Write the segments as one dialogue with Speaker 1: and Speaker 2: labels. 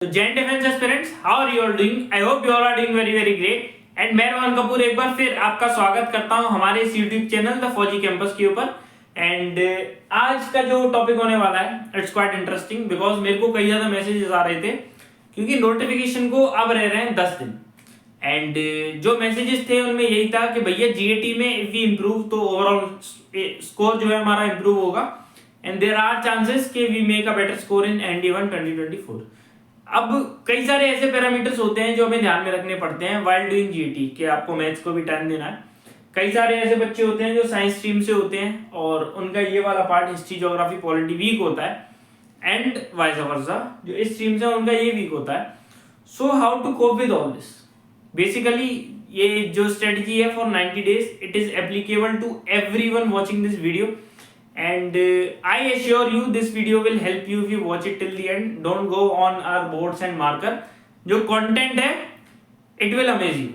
Speaker 1: तो जैन defence aspirants, how are you all doing? I hope you all are doing very very great. And मैं रोहन कपूर एक बार फिर आपका स्वागत करता हूं हमारे इस यूट्यूब चैनल द फौजी कैंपस के ऊपर। एंड आज का जो टॉपिक होने वाला है इट्स क्वाइट इंटरेस्टिंग बिकॉज मेरे को कई ज्यादा मैसेजेस आ रहे थे क्योंकि नोटिफिकेशन को अब रह रहे हैं 10 दिन। एंड जो मैसेजेस थे उनमें यही था कि भैया जीएटी में इफ वी इम्प्रूव तो ओवरऑल स्कोर जो है हमारा इम्प्रूव होगा एंड देयर आर चांसेस कि we make a better score in एनडी1 2024। अब कई सारे ऐसे पैरामीटर्स होते हैं जो हमें ध्यान में रखने पड़ते हैं व्हाइल डूइंग जीटी कि आपको मैथ्स को भी टाइम देना है। कई सारे ऐसे बच्चे होते हैं जो साइंस स्ट्रीम से होते हैं और उनका ये वाला part history geography polity weak होता है एंड वाइस वर्सा जो इस स्ट्रीम से उनका ये वीक होता है। So how to cope with all this? Basically ये जो स्ट्रेटजी है for 90 days it is applicable to everyone watching this video and I assure you this video will help you if you watch it till the end. Don't go on our boards and marker. जो content है it will amaze you.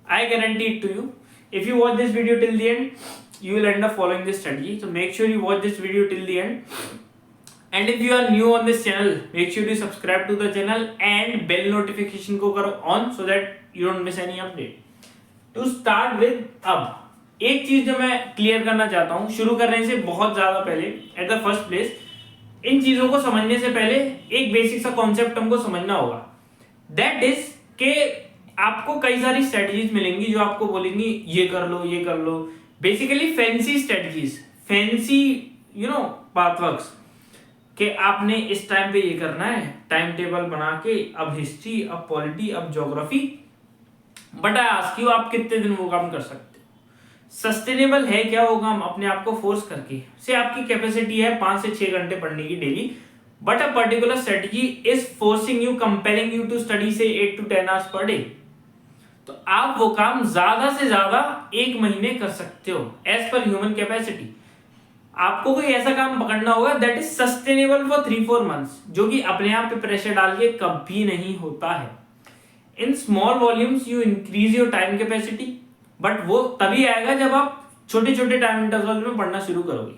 Speaker 1: I guarantee it to you. If you watch this video till the end, you will end up following this strategy. So make sure you watch this video till the end. And if you are new on this channel, make sure you subscribe to the channel and bell notification को करो on so that you don't miss any update. To start with, अब एक चीज जो मैं clear करना चाहता हूं शुरू करने से बहुत ज्यादा पहले, at the first place in चीजों को समझने से पहले एक बेसिक सा कॉन्सेप्ट हमको समझना होगा। दैट इज के आपको कई सारी स्ट्रेटजीज मिलेंगी जो आपको बोलेंगी ये कर लो ये कर लो। बेसिकली फैंसी स्ट्रेटजीज, फैंसी पाथवर्क्स कि आपने इस टाइम पे ये करना है, टाइम टेबल बना के अब हिस्ट्री अब पॉलिटी अब geography. But I ask you, आप कितने दिन वो काम कर सकते? सस्टेनेबल है क्या वो काम अपने आप को फोर्स करके? से आपकी कैपेसिटी है 5 से 6 घंटे पढ़ने की daily, but a particular strategy is forcing you, compelling you to study से 8 to 10 hours पर डे। तो आप वो काम ज्यादा से ज्यादा 1 महीने कर सकते हो एज पर ह्यूमन कैपेसिटी। आपको कोई ऐसा काम पकड़ना होगा that is sustainable for 3-4 months, जो कि अपने आप पे प्रेशर डाल के कभी नहीं होता है। In small volumes you increase your time capacity, but वो तभी आएगा जब आप छोटे छोटे टाइम इंटरवल में पढ़ना शुरू करोगे।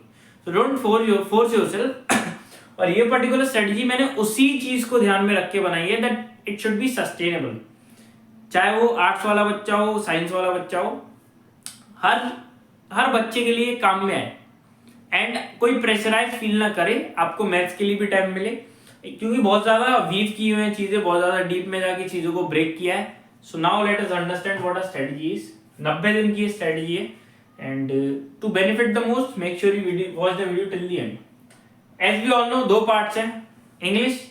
Speaker 1: So don't force yourself. और ये पर्टिकुलर स्ट्रेटजी मैंने उसी चीज को ध्यान में रख के बनाई है that it should be sustainable. चाहे वो आर्ट्स वाला बच्चा हो, साइंस वाला बच्चा हो, हर बच्चे के लिए काम में आए एंड कोई प्रेशराइज फील ना करे। आपको मैथ्स के लिए भी टाइम मिले क्योंकि बहुत ज्यादा वीव की हुई हैं चीजें, बहुत ज्यादा डीप में जाके चीजों को ब्रेक किया है। So now let us understand what a strategy is. 90 दिन की स्ट्रेटजी है and to benefit the most make sure you watch the video till the end. As we all know 2 parts हैं, इंग्लिश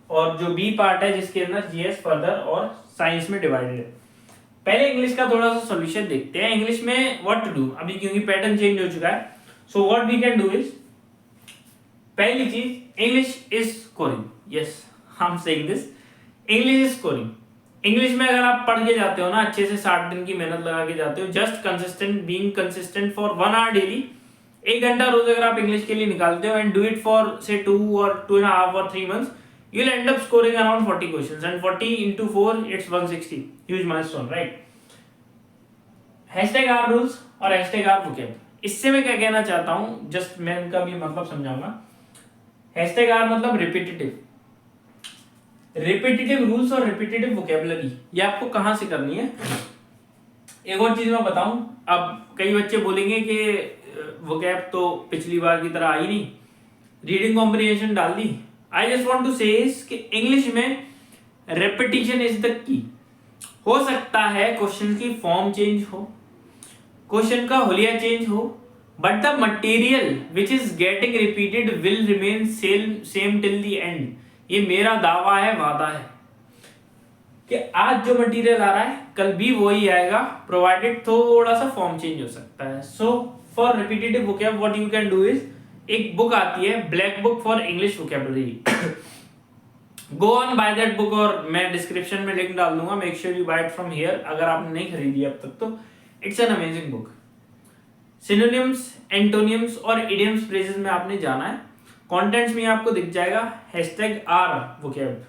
Speaker 1: और जो B part है जिसके अंदर GS further और साइंस में डिवाइडेड है। पहले इंग्लिश का थोड़ा सा सॉल्यूशन देखते हैं। इंग्लिश में व्हाट टू डू, अभी क्योंकि पैटर्न चेंज हो चुका है। So what we can do is, पहली चीज English is scoring. Yes, I am saying this, English is scoring. English में अगर आप पढ़ के जाते हो ना, अच्छे से 60 दिन की मेहनत लगा के जाते हो, just consistent, being consistent for 1 hour daily, 1 घंटा रोज अगर आप इंग्लिश के लिए निकालते हो एंड डू इट फॉर से 2 or 2.5 or 3 months, you will end up scoring around 40 questions and 40 into 4 it's 160, huge milestone, right? #R rules और #R vocab, इससे मैं क्या कहना चाहता हूं, जस्ट मैं इनका भी मतलब समझाऊंगा। #R मतलब रिपीटेटिव रूल्स और रिपीटेटिव वोकेबलरी, ये आपको कहां से करनी है। एक और चीज मैं बताऊं, अब कई बच्चे बोलेंगे कि वोकेब तो पिछली बार की तरह आई नहीं, रीडिंग कॉम्प्रिहेंशन डाल दी। आई जस्ट वांट टू से कि इंग्लिश में रेपिटेशन इज द की। हो सकता है क्वेश्चन की फॉर्म चेंज हो, क्वेश्चन का हुलिया चेंज हो, but the material which is getting repeated will remain same till the and. ये मेरा दावा है, वादा है कि आज जो मटेरियल आ रहा है कल भी वही आएगा, प्रोवाइडेड थोड़ा सा फॉर्म चेंज हो सकता है। So for repetitive vocab what you can do is, एक बुक आती है black book for English vocabulary, go on buy that book और मैं डिस्क्रिप्शन में लिंक डाल दूंगा, make sure you buy it from here अगर आपने नहीं खरीदी अब तक तो। It's an amazing book. Synonyms, antonyms और इडियम्स फ्रेजेस में आपने जाना है, कंटेंट्स में आपको दिख जाएगा #R वोकैब,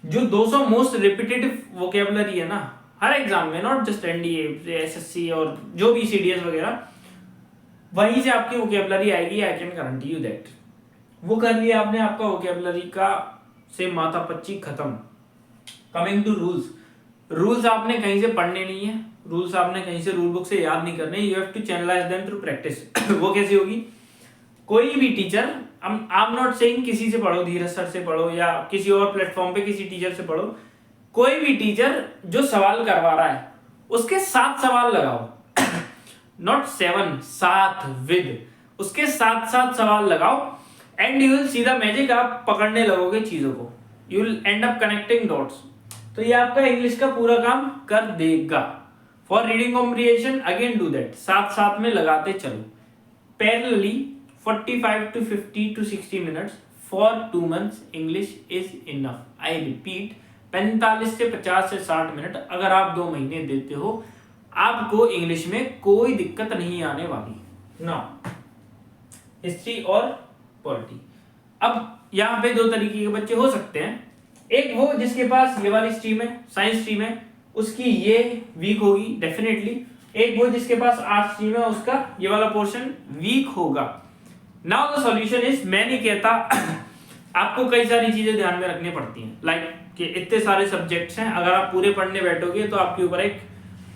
Speaker 1: जो 200 मोस्ट रिपीटेटिव वोकैबुलरी है ना हर एग्जाम में, नॉट जस्ट एनडीए, एसएससी और जो भी सीडीएस वगैरह, वहीं से आपकी वोकैबुलरी आएगी। I can guarantee you that. वो कर लिया आपने, आपका वोकैबुलरी का से माथापच्ची खत्म। कमिंग टू रूल्स, रूल्स आपने कहीं से पढ़ने नहीं है, रूल्स आपने कहीं से रूल बुक से याद नहीं करने, you have to channelise them through practice. वो कैसे होगी? कोई भी teacher, I am not saying किसी से पढ़ो, धीरज सर से पढ़ो या किसी और प्लेटफॉर्म पे किसी टीचर से पढ़ो, कोई भी टीचर जो सवाल करवा रहा है उसके 7 सवाल लगाओ, नॉट 7, 7 विद, उसके 7 सवाल लगाओ and you will see the magic. आप पकड़ने लगोगे चीजों को, you will end up connecting dots. तो ये आपका इंग्लिश का पूरा काम कर देगा। For reading comprehension again do that, 7 में लगाते चलो। Parallelly 45 to 50 to 60 minutes for 2 months English is enough. I repeat, 45 से 50 से 60 मिनट अगर आप 2 महीने देते हो, आपको इंग्लिश में कोई दिक्कत नहीं आने वाली। नाउ हिस्ट्री और पॉलिटी, अब यहाँ पे 2 तरीके के बच्चे हो सकते हैं। एक वो जिसके पास ये वाली स्ट्रीम है, साइंस स्ट्रीम है, उसकी ये वीक होगी डेफिनेटली। एक वो जिसके पास आर्ट्स स्ट्रीम है, उसका ये वाला पोर्शन वीक होगा। नाउ द सॉल्यूशन इज, मैं नहीं कहता आपको कई सारी चीजें ध्यान में रखनी पड़ती हैं, लाइक कि इतने सारे सब्जेक्ट्स हैं, अगर आप पूरे पढ़ने बैठोगे तो आपके ऊपर एक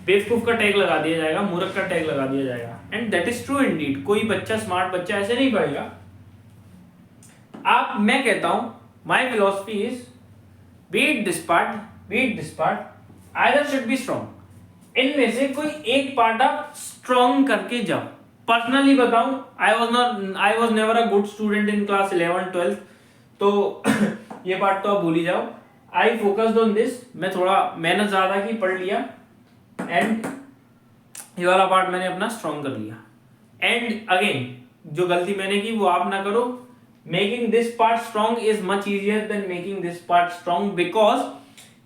Speaker 1: बेवकूफ का टैग लगा दिया जाएगा, मूर्ख का टैग लगा दिया जाएगा, and that is true Indeed. कोई बच्चा, स्मार्ट बच्चा ऐसे नहीं पढ़ेगा। मैं कहता हूं my philosophy is beat this part, beat this part, either should be strong. इनमें से कोई एक पार्ट आप स्ट्रॉन्ग करके जाओ। पर्सनली बताऊं, I was never a good student in class 11, 12, तो ये पार्ट तो आप भूल ही जाओ। आई फोकस्ड ऑन दिस, मैं थोड़ा मेहनत ज्यादा की, पढ़ लिया एंड ये वाला पार्ट मैंने अपना स्ट्रॉन्ग कर लिया। एंड अगेन जो गलती मैंने की वो आप ना करो। Making this part strong is much easier than making this part strong, because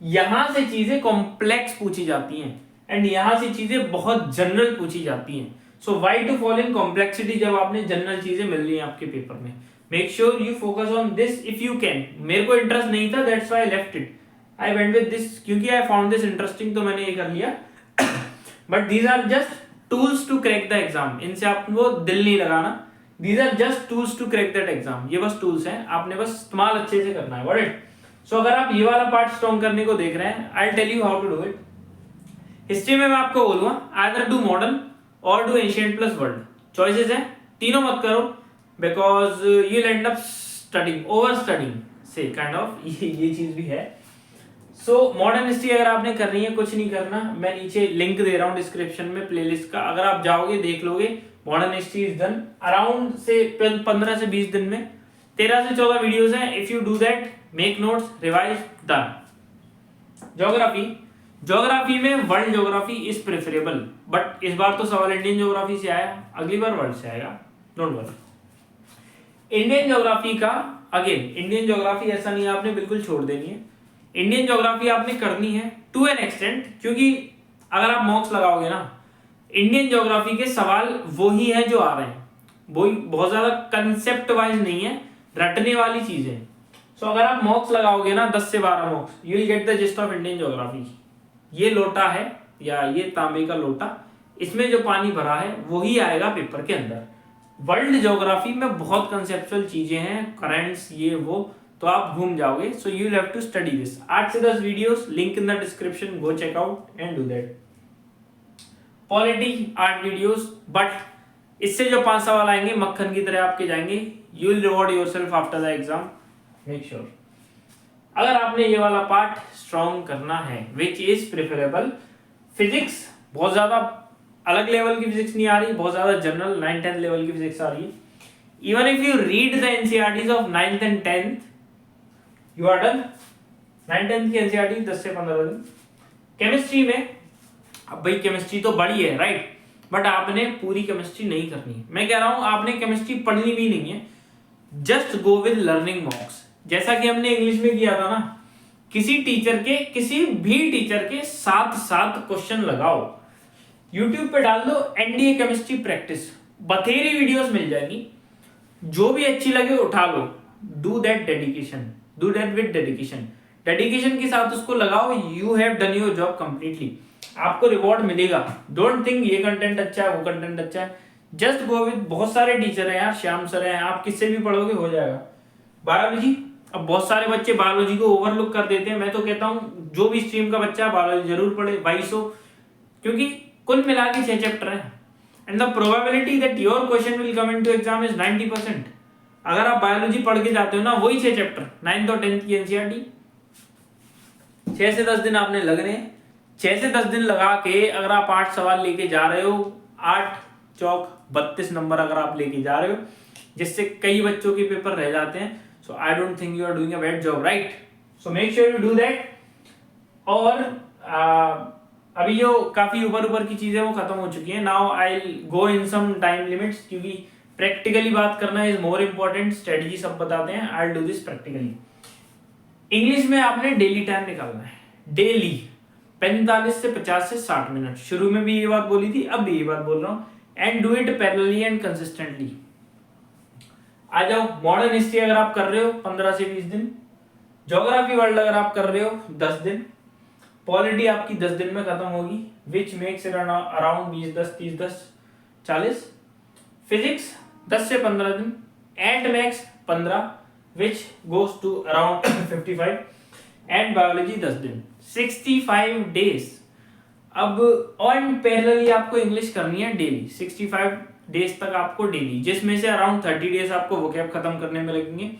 Speaker 1: यहां से चीजें कॉम्प्लेक्स पूछी जाती हैं एंड यहां से चीजें बहुत जनरल पूछी जाती हैं। So why to fall in complexity जब आपने जनरल चीजें मिल रही हैं आपके पेपर में। Make sure you focus on this if you can. मेरे को इंटरेस्ट नहीं था, that's why I left it, I went with this क्योंकि आई फाउंड दिस इंटरेस्टिंग, तो मैंने ये कर लिया। But these are just tools to crack the exam, इनसे आपको दिल नहीं लगाना। These are just tools to crack that exam, ये बस टूल्स हैं, आपने बस इस्तेमाल अच्छे से करना है। Got it? सो अगर आप ये वाला पार्ट स्ट्रॉन्ग करने को देख रहे हैं, I tell you how to do it. History में मैं आपको बोलूंगा आइदर डू मॉडर्न और do ancient plus world, choices हैं, तीनों मत करो because you will end up studying, over studying से काइंड ऑफ, ये चीज भी है। सो मॉडर्न हिस्ट्री अगर आपने करनी है, कुछ नहीं करना, मैं नीचे लिंक दे रहा हूँ डिस्क्रिप्शन में प्लेलिस्ट का, अगर आप जाओगे देख लोगे। Modern history is done around से 15 से 20 दिन में, 13 से 14 वीडियोस हैं। If you do that, make notes, revise, done. Geography में world geography is preferable, but इस बार तो सवाल इंडियन ज्योग्राफी से आया, अगली बार वर्ल्ड से आएगा, डोंट वरी। इंडियन ज्योग्राफी का अगेन, इंडियन ज्योग्राफी ऐसा नहीं आपने बिल्कुल छोड़ देनी है, इंडियन ज्योग्राफी आपने करनी है टू एन एक्सटेंट, क्योंकि अगर आप मॉक्स लगाओगे ना, इंडियन ज्योग्राफी के सवाल वही है जो आ रहे हैं, वही, बहुत ज्यादा कंसेप्ट वाइज नहीं है, रटने वाली चीजें। सो अगर आप मॉक्स लगाओगे ना 10 से 12 मॉक्स, you will get the gist of Indian geography. ये लोटा है या ये तांबे का लोटा, इसमें जो पानी भरा है वही आएगा पेपर के अंदर। वर्ल्ड ज्योग्राफी में बहुत कंसेप्चुअल चीजें हैं, करंट्स, ये वो, तो आप घूम जाओगे। So you will have to study this. 8 से 10 videos, link in the description, go check out and do that. Polity 8 videos, but इससे जो 5 सवाल आएंगे मक्खन की तरह आपके जाएंगे। You will reward yourself after the exam, make sure. अगर आपने ये वाला पार्ट स्ट्रॉन्ग करना है, विच इज प्रेफरेबल, फिजिक्स बहुत ज्यादा अलग लेवल की फिजिक्स नहीं आ रही, बहुत ज्यादा जनरल 9th-10th लेवल की फिजिक्स आ रही है। Even if you read the NCERTs of 9th and 10th, you are done. 9th-10th की एनसीईआरटी 10 से 15 दिन। केमिस्ट्री में, अब भाई केमिस्ट्री तो बड़ी है, राइट, बट आपने पूरी केमिस्ट्री नहीं करनी है। मैं कह रहा हूं आपने केमिस्ट्री पढ़नी भी नहीं है, जस्ट गो विद लर्निंग मॉक्स, जैसा कि हमने इंग्लिश में किया था ना। किसी टीचर के, किसी भी टीचर के 7 क्वेश्चन लगाओ, यूट्यूब पे डाल दो एनडीए केमिस्ट्री प्रैक्टिस, बथेरी वीडियोस मिल जाएगी, जो भी अच्छी लगे उठा लो। Do that dedication, do that with dedication, dedication के साथ उसको लगाओ, you have done your job completely, आपको रिवॉर्ड मिलेगा। डोंट थिंक ये कंटेंट अच्छा है, वो कंटेंट अच्छा है, जस्ट गो विद। बहुत सारे टीचर हैं यार, श्याम सर हैं, आप किससे भी पढ़ोगे हो जाएगा। बायोलॉजी अब बहुत सारे बच्चे बायोलॉजी को ओवरलुक कर देते हैं। मैं तो कहता हूँ जो भी स्ट्रीम का बच्चा बायोलॉजी जरूर पढ़े 2200, क्योंकि कुल मिला के 6 चैप्टर है and the probability that your question will come into exam is 90%। अगर आप बायोलॉजी पढ़ के जाते हो ना, वही 6 चैप्टर 9th और 10th की एनसीईआरटी 6 से 10 दिन आपने लगने, 6 से 10 दिन लगा के अगर आप 8 सवाल लेके जा रहे हो, 8 चौक 32 नंबर अगर आप लेके जा रहे हो, जिससे कई बच्चों के पेपर रह जाते हैं। So I don't think you are doing a bad job, right? So make sure you do that. और अभी जो काफी ऊपर की चीजें वो खत्म हो चुकी है। Now I go in some time limits, क्योंकि प्रैक्टिकली बात करना इज मोर इम्पोर्टेंट। स्ट्रेटजी सब बताते हैं, I do this practically. English में आपने डेली टाइम निकालना है, डेली 45 से 50 से 60 मिनट। शुरू में भी ये बात बोली थी, अब भी ये बात बोल रहा हूँ। And do it parallelly and consistently. आ जाओ, मॉडर्न हिस्ट्री अगर आप कर रहे हो 15 से 20 दिन, ज्योग्राफी वर्ल्ड अगर आप कर रहे हो 10 दिन, पॉलिटी आपकी 10 दिन में खत्म होगी, which makes it around 20 10 30 10 40। Physics 10 से 15 दिन, and maths 15 which goes to around 55, and biology 10 दिन, 65 डेज। अब ऑन पैरेलली आपको इंग्लिश करनी है डेली, 65 डेज तक आपको डेली, जिसमें से अराउंड 30 डेज आपको वोकैब खत्म करने में लगेंगे।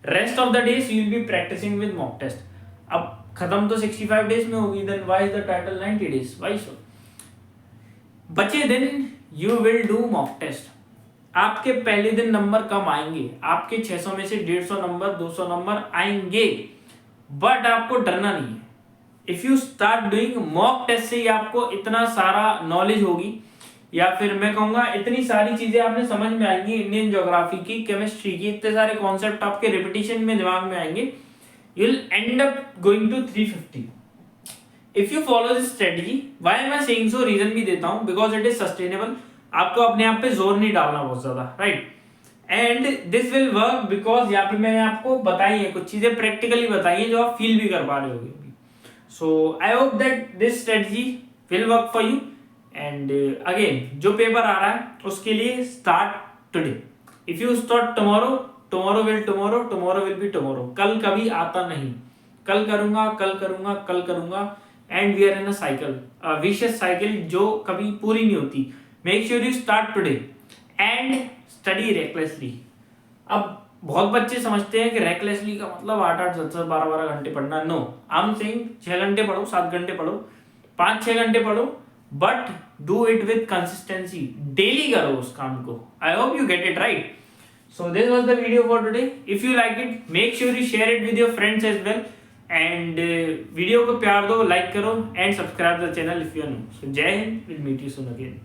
Speaker 1: Rest of the days you will be practising with mock test. अब खत्म तो 65 डेज में होगी, then why is the title 90 days? Why so? बचे दिन you will do mock test. आपके पहले दिन नंबर कम आएंगे, आपके 600 में से 150 नंबर 200 नंबर आएंगे, बट आपको डरना नहीं है। If you start doing mock test से ही आपको इतना सारा नॉलेज होगी, या फिर मैं कहूंगा इतनी सारी चीजें आपने समझ में आएंगी, इंडियन ज्योग्राफी की, केमिस्ट्री की, इतने सारे कॉन्सेप्ट आपके रिपीटिशन में दिमाग में आएंगे, you will end up going to 350 if you follow this strategy. Why am I saying so? Reason भी देता हूं, बिकॉज इट इज सस्टेनेबल। आपको अपने आप पे जोर नहीं डालना बहुत ज्यादा, right? And this will work because यहाँ पे मैंने आपको बताई है कुछ चीजें, प्रैक्टिकली बताई है, जो आप फील भी कर पा रहे होगे। So I hope that this strategy will work for you. And again, जो पेपर आ रहा है उसके लिए start today. If you start tomorrow, tomorrow will be tomorrow. कल कभी आता नहीं, कल करूंगा कल करूंगा कल करूंगा, and we are in a cycle, vicious cycle जो कभी पूरी नहीं होती। Make sure you start today and study recklessly. अब बहुत बच्चे समझते हैं कि रेकलेसली का मतलब 8-8 10-10 12-12 घंटे पढ़ना। नो, आई एम सेइंग 6 घंटे पढ़ो, 7 घंटे पढ़ो, 5-6 घंटे पढ़ो, but do it with consistency. Daily करो उस काम को। I hope you get it right. So this was the video for today. If you like it, make sure you share it with your friends as well, and video को प्यार दो, like करो, and subscribe the channel if you are new. So जय हिंद, will meet you soon again.